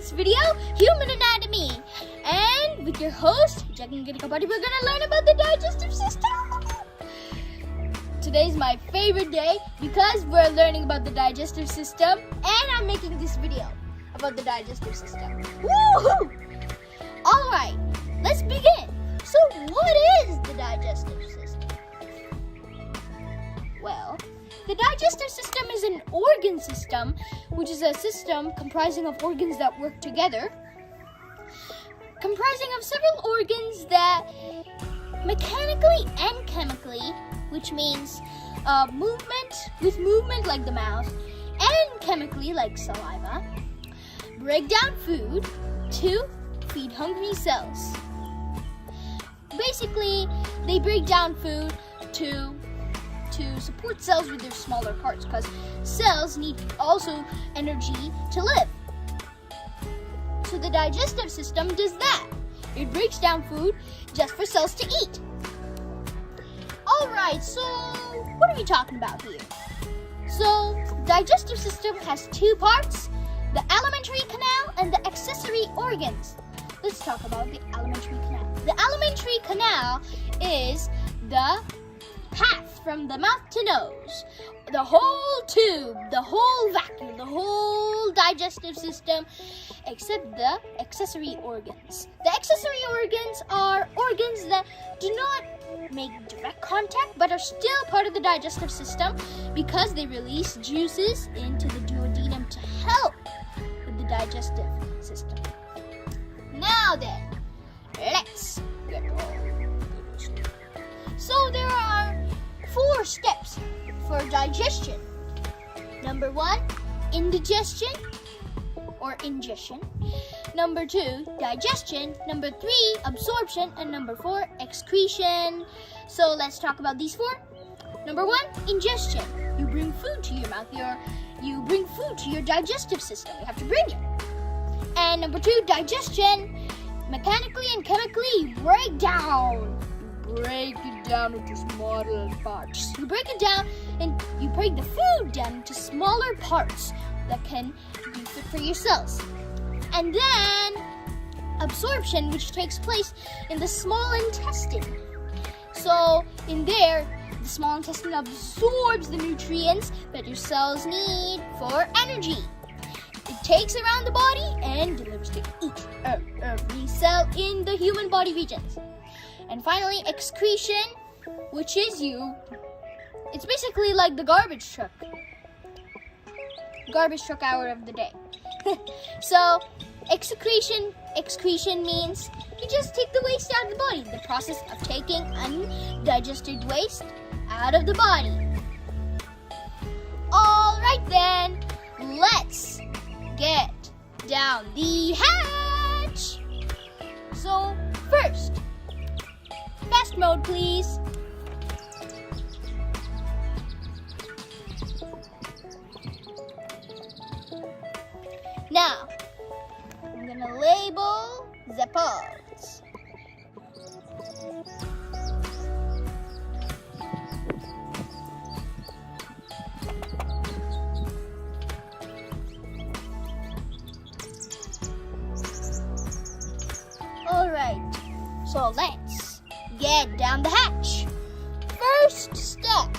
this video, Human Anatomy. And with your host, Jagan, we're going to learn about the digestive system. Today's my favorite day because we're learning about the digestive system and I'm making this video about the digestive system. Woohoo! Alright, let's begin. So what is the digestive system? Well, the digestive system is an organ system, which is a system comprising of organs that work together, comprising of several organs that mechanically and chemically, which means movement like the mouth, and chemically like saliva, break down food to feed hungry cells. Basically, they break down food to support cells with their smaller parts, because cells need also energy to live. So the digestive system does that. It breaks down food just for cells to eat. Alright, so what are we talking about here? So, digestive system has two parts, the alimentary canal and the accessory organs. Let's talk about the alimentary canal. The alimentary canal is the path from the mouth to nose, the whole tube, the whole vacuum, the whole digestive system, except the accessory organs. The accessory organs are organs that do not make direct contact but are still part of the digestive system because they release juices into the duodenum to help with the digestive system. Now then, let's get on. So there are 4 steps for digestion. Number 1, indigestion or ingestion. Number 2, digestion. Number 3, absorption. And number 4, excretion. So let's talk about these 4. Number 1, ingestion. You bring food to your mouth. You bring food to your digestive system. You have to bring it. And number 2, digestion. Mechanically and chemically, you break down. Break it down into smaller parts. You break it down and you break the food down into smaller parts that can be fit for your cells. And then absorption, which takes place in the small intestine. So in there, the small intestine absorbs the nutrients that your cells need for energy. It takes around the body and delivers to each every cell in the human body regions. And finally, excretion, which is it's basically like the garbage truck hour of the day. So, excretion means you just take the waste out of the body, the process of taking undigested waste out of the body. Alright then, let's get down the hatch. So, first, fast mode, please. Now, I'm gonna label the parts. Alright, so let's get down the hatch. First step.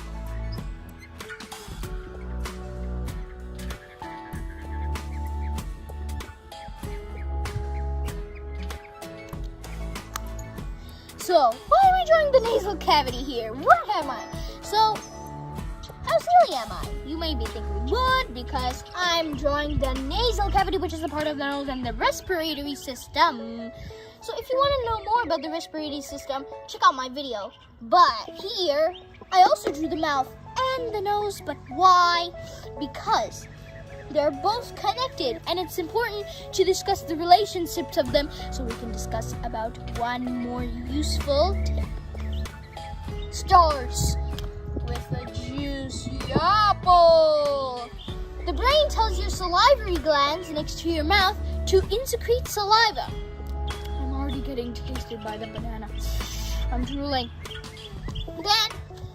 So, why am I drawing the nasal cavity here? What am I? So, how silly am I? You may be thinking, what? Because I'm drawing the nasal cavity, which is a part of the nose and the respiratory system. So if you want to know more about the respiratory system, check out my video. But here, I also drew the mouth and the nose. But why? Because they're both connected, and it's important to discuss the relationships of them so we can discuss about one more useful tip. Starts with a juicy apple. The brain tells your salivary glands next to your mouth to secrete saliva. I'm already getting tasted by the banana. I'm drooling. Then,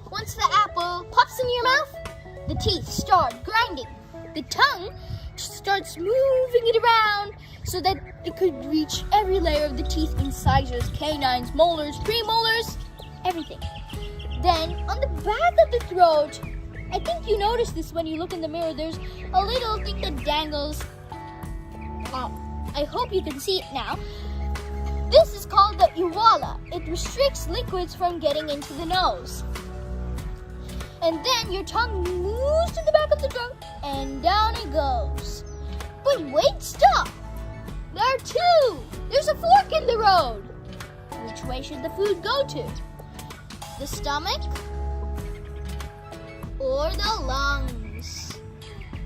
once the apple pops in your mouth, the teeth start grinding. The tongue starts moving it around so that it could reach every layer of the teeth, incisors, canines, molars, premolars, everything. Then on the back of the throat, I think you notice this when you look in the mirror, there's a little thing that dangles. I hope you can see it now. This is called the uvula. It restricts liquids from getting into the nose. And then your tongue moves to the back of the throat and down it goes. But wait, stop! There are two! There's a fork in the road! Which way should the food go to? The stomach or the lungs?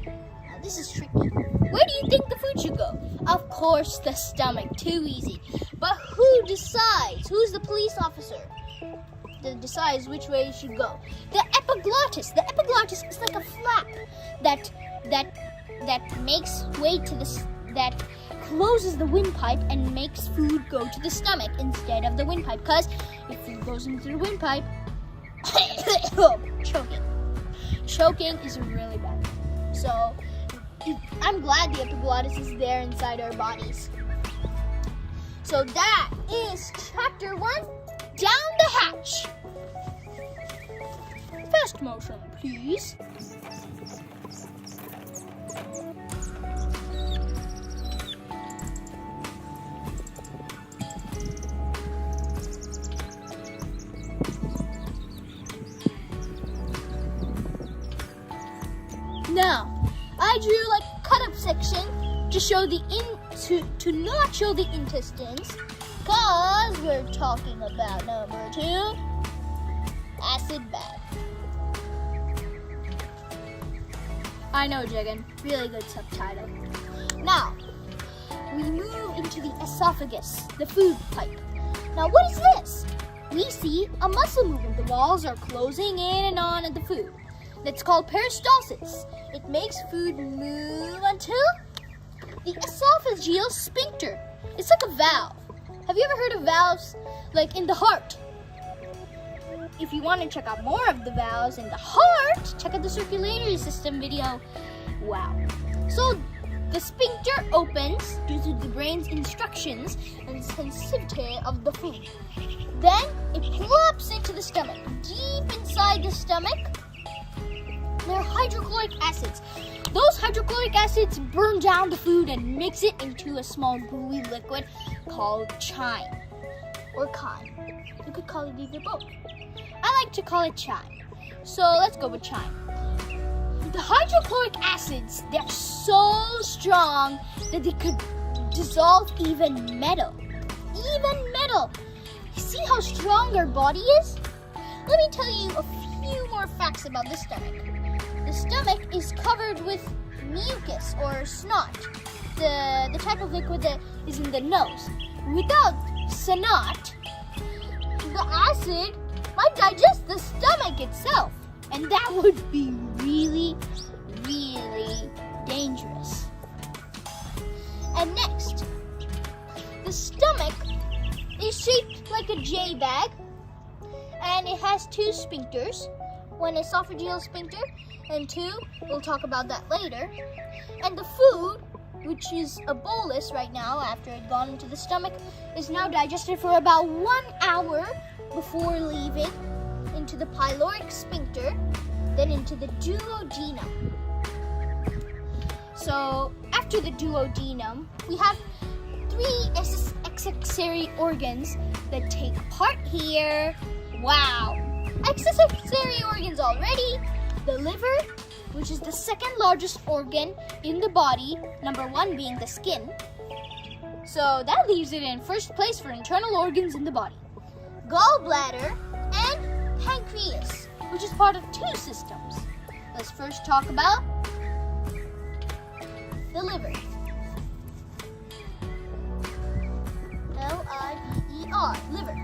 Now this is tricky. Where do you think the food should go? Of course, the stomach. Too easy. But who decides? Who's the police officer that decides which way it should go? The epiglottis. The epiglottis is like a flap that makes way to that closes the windpipe and makes food go to the stomach instead of the windpipe. Because if food goes into the windpipe, choking is really bad. So I'm glad the epiglottis is there inside our bodies. So that is chapter 1, down the hatch. Fast motion, please. Now, I drew like a cut-up section to show to not show the intestines, cause we're talking about number 2, acid bath. I know, Jagan, really good subtitle. Now, we move into the esophagus, the food pipe. Now, what is this? We see a muscle movement. The walls are closing in and on at the food. That's called peristalsis. It makes food move until the esophageal sphincter. It's like a valve. Have you ever heard of valves like in the heart? If you want to check out more of the valves in the heart, check out the circulatory system video. Wow. So the sphincter opens due to the brain's instructions and sensitivity of the food. Then it plops into the stomach. Deep inside the stomach, there are hydrochloric acids. Those hydrochloric acids burn down the food and mix it into a small gooey liquid called chyme or chyme. You could call it either both. I like to call it chyme. So let's go with chyme. The hydrochloric acids, they're so strong that they could dissolve even metal. Even metal. You see how strong our body is? Let me tell you a few more facts about the stomach. The stomach is covered with mucus or snot, the type of liquid that is in the nose. Without snot, the acid might digest the stomach itself, and that would be really, really dangerous. And next, the stomach is shaped like a J bag, and it has 2 sphincters, one esophageal sphincter, and 2, we'll talk about that later. And the food, which is a bolus right now after it gone into the stomach, is now digested for about 1 hour before leaving into the pyloric sphincter, then into the duodenum. So after the duodenum, we have 3 accessory organs that take part here. Wow! Accessory organs already. The liver, which is the second largest organ in the body, number 1 being the skin. So that leaves it in first place for internal organs in the body. Gallbladder and pancreas, which is part of 2 systems. Let's first talk about the liver. L-I-V-E-R, liver.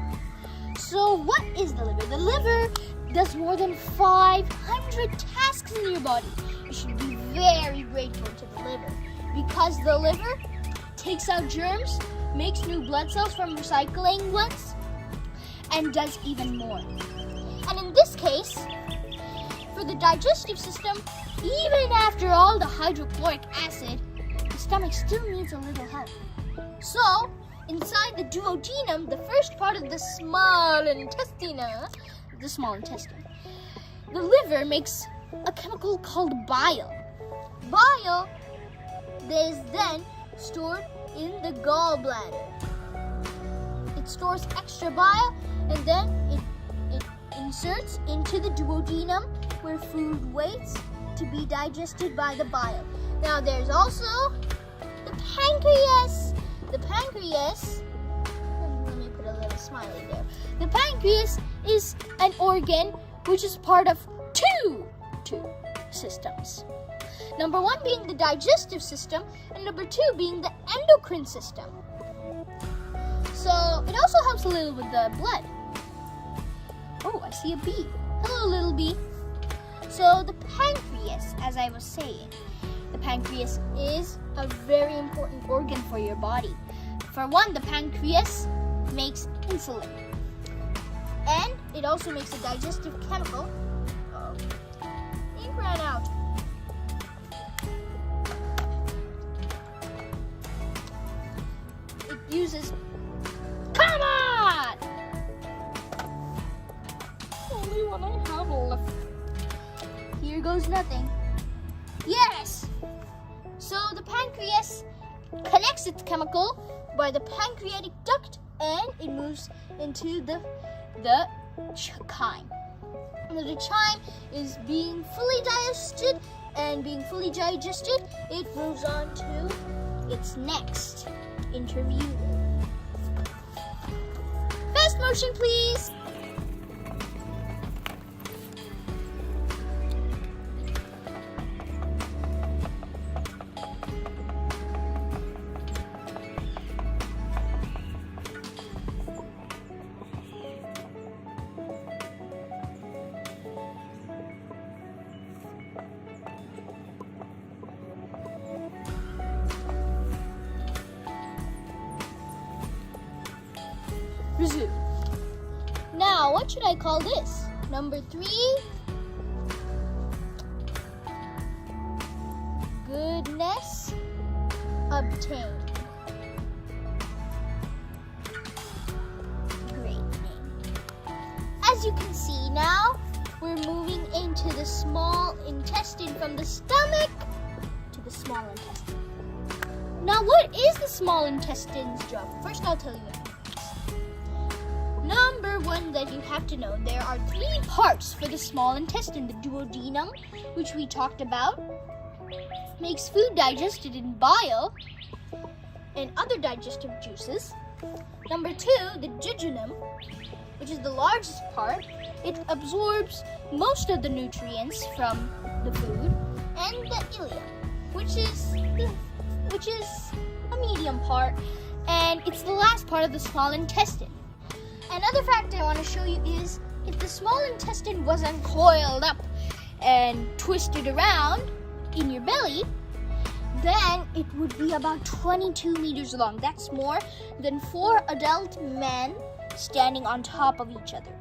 So what is the liver? The liver does more than 500 tasks in your body. You should be very grateful to the liver, because the liver takes out germs, makes new blood cells from recycling bloods, and does even more. And in this case, for the digestive system, Even after all the hydrochloric acid, the stomach still needs a little help. So, inside the duodenum, the first part of the small intestine, the liver makes a chemical called bile. Bile is then stored in the gallbladder. It stores extra bile and then it inserts into the duodenum where food waits to be digested by the bile. Now there's also the pancreas. The pancreas, let me put a little smiley there. The pancreas is an organ which is part of two systems. Number one being the digestive system, and number two being the endocrine system. So it also helps a little with the blood. Oh, I see a bee. Hello, little bee. So the pancreas, as I was saying, the pancreas is a very important organ for your body. For one, the pancreas makes insulin. And it also makes a digestive chemical. Ink ran out. It uses... Come on! Only one I have left. Here goes nothing. Yes! So the pancreas connects its chemical by the pancreatic duct and it moves into the chyme. When the chyme is being fully digested it moves on to its next interview. Fast motion, please. Resume. Now, what should I call this? Number 3. Goodness obtained. Great name. As you can see now, we're moving into the small intestine from the stomach to the small intestine. Now, what is the small intestine's job? First, I'll tell you it. Number 1 that you have to know, there are 3 parts for the small intestine. The duodenum, which we talked about, makes food digested in bile and other digestive juices. Number 2, the jejunum, which is the largest part. It absorbs most of the nutrients from the food. And the ileum, which is a medium part, and it's the last part of the small intestine. Another fact I want to show you is if the small intestine wasn't coiled up and twisted around in your belly, then it would be about 22 meters long. That's more than 4 adult men standing on top of each other.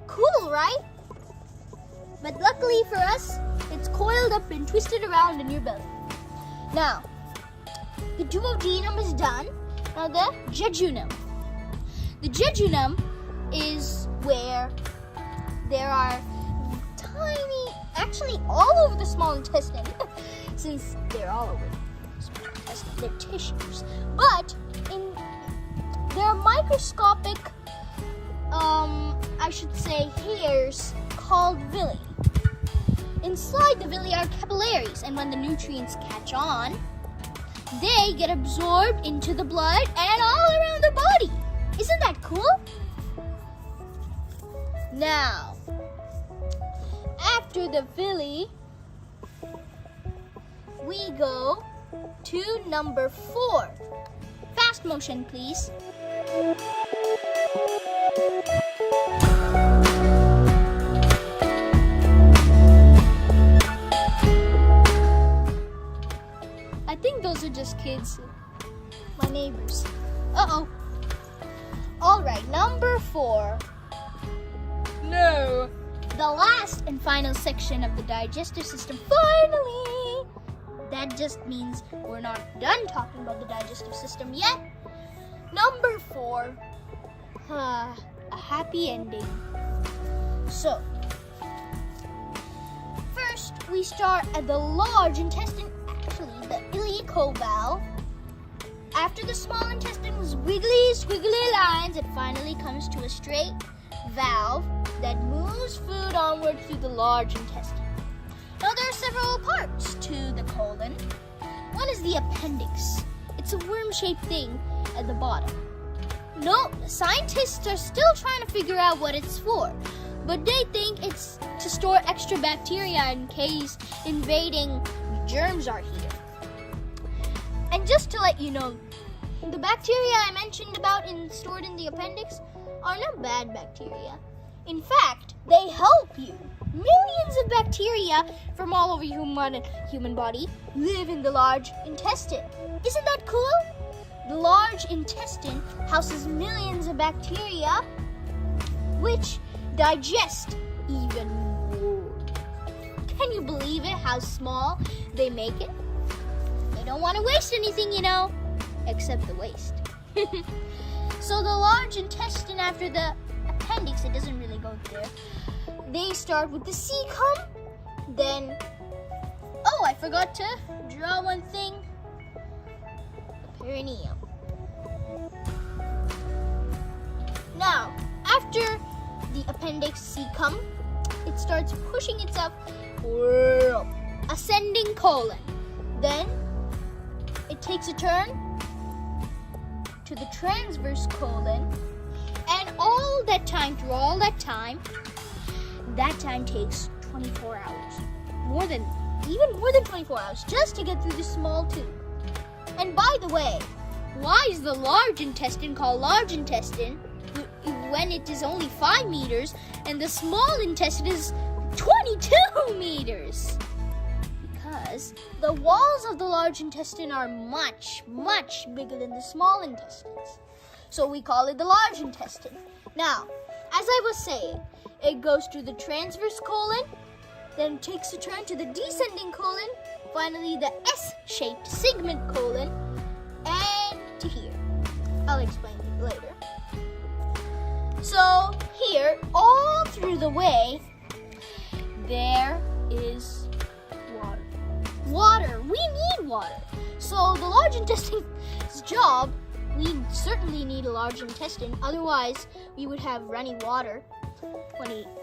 Cool, right? But luckily for us, it's coiled up and twisted around in your belly. Now, the duodenum is done. Now the jejunum. The jejunum is where there are tiny, actually all over the small intestine, since they're all over the small intestine, they're tissues. But there are microscopic, I should say, hairs called villi. Inside the villi are capillaries, and when the nutrients catch on, they get absorbed into the blood and all around the body. Isn't that cool? Now, after the villi, we go to number 4. Fast motion, please. I think those are just kids, my neighbors. Uh-oh. All right, number 4. No, the last and final section of the digestive system. Finally! That just means we're not done talking about the digestive system yet. Number 4, a happy ending. So, first we start at the large intestine, actually the ileocoel valve. After the small intestine was wiggly, squiggly lines, it finally comes to a straight valve that moves food onward through the large intestine. Now there are several parts to the colon. One is the appendix. It's a worm-shaped thing at the bottom. No, scientists are still trying to figure out what it's for, but they think it's to store extra bacteria in case invading germs are here. And just to let you know, the bacteria I mentioned about stored in the appendix are not bad bacteria. In fact, they help you. Millions of bacteria from all over human body live in the large intestine. Isn't that cool? The large intestine houses millions of bacteria which digest even more. Can you believe it, how small they make it? They don't want to waste anything, except the waste. So the large intestine, after the appendix, it doesn't really go there. They start with the cecum, then, oh, I forgot to draw one thing, the perineum. Now, after the appendix cecum, it starts pushing itself ascending colon. Then it takes a turn to the transverse colon, and all that time takes 24 hours. Even more than 24 hours just to get through the small tube. And by the way, why is the large intestine called large intestine when it is only 5 meters and the small intestine is 22 meters? Because the walls of the large intestine are much, much bigger than the small intestines. So we call it the large intestine. Now, as I was saying, it goes to the transverse colon, then takes a turn to the descending colon, finally the S-shaped segment colon, and to here. I'll explain it later. So here, all through the way, there is water. Water. We need water. So the large intestine's job, we certainly need a large intestine. Otherwise, we would have runny water,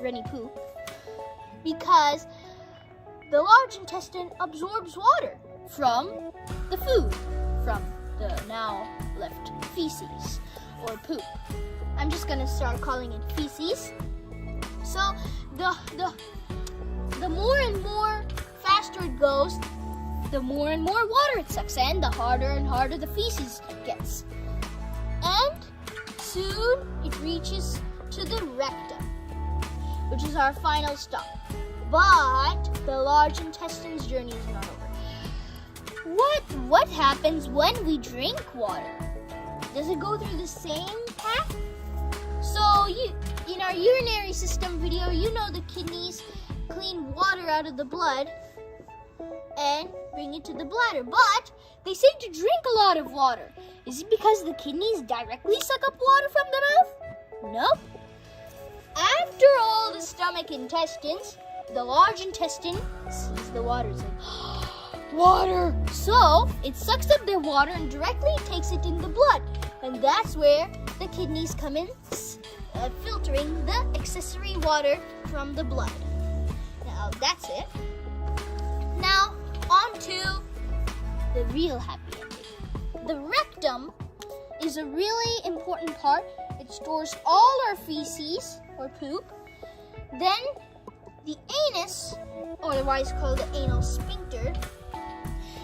runny poop, because the large intestine absorbs water from the food, from the now left feces or poop. I'm just gonna start calling it feces. So the more and more faster it goes, the more and more water it sucks, and the harder and harder the feces gets. And soon it reaches to the rectum, which is our final stop. But the large intestine's journey is not over. What happens when we drink water? Does it go through the same path? So in our urinary system video, the kidneys clean water out of the blood and bring it to the bladder. But they say to drink a lot of water. Is it because the kidneys directly suck up water from the mouth? Nope. After all the stomach intestines, the large intestine sees the water. It's like, water! So it sucks up the water and directly takes it in the blood. And that's where the kidneys come in, filtering the accessory water from the blood. Now that's it. Now on to the real happy ending. The rectum is a really important part. It stores all our feces or poop. Then the anus, or otherwise called the anal sphincter,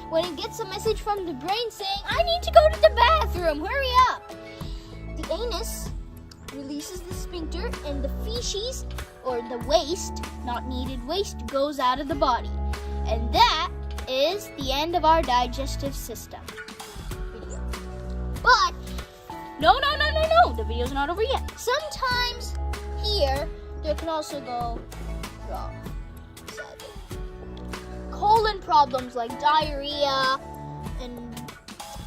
when it gets a message from the brain saying, I need to go to the bathroom, hurry up. The anus releases the sphincter and the feces, or the waste, not needed waste, goes out of the body. And that is the end of our digestive system video. But, no, the video's not over yet. Sometimes here, there can also go wrong. Sadly. Colon problems like diarrhea and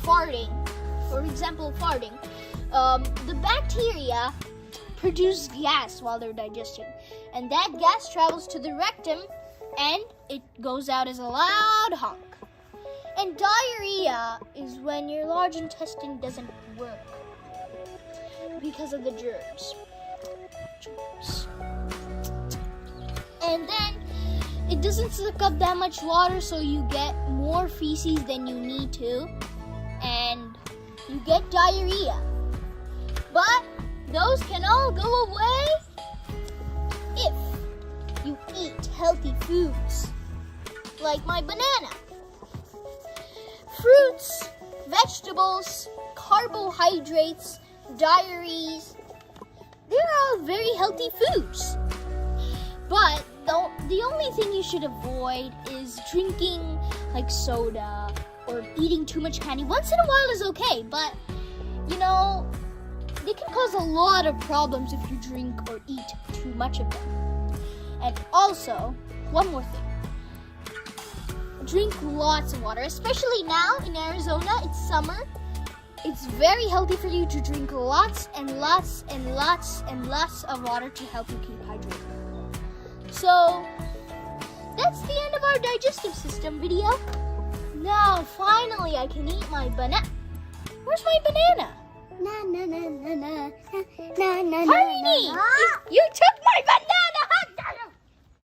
farting. For example, farting. The bacteria produce gas while they're digesting, and that gas travels to the rectum and it goes out as a loud honk. And diarrhea is when your large intestine doesn't work because of the germs. And then it doesn't suck up that much water, so you get more feces than you need to, and you get diarrhea. But those can all go away if you eat healthy foods, like my banana. Fruits, vegetables, carbohydrates, dairies, they're all very healthy foods. But the only thing you should avoid is drinking like soda or eating too much candy. Once in a while is okay, but they can cause a lot of problems if you drink or eat too much of them. And also, one more thing. Drink lots of water, especially now in Arizona, it's summer. It's very healthy for you to drink lots and lots and lots and lots of water to help you keep hydrated. So, that's the end of our digestive system video. Now, finally, I can eat my banana. Where's my banana? Na na na na na na na na. Tiny! You took my banana!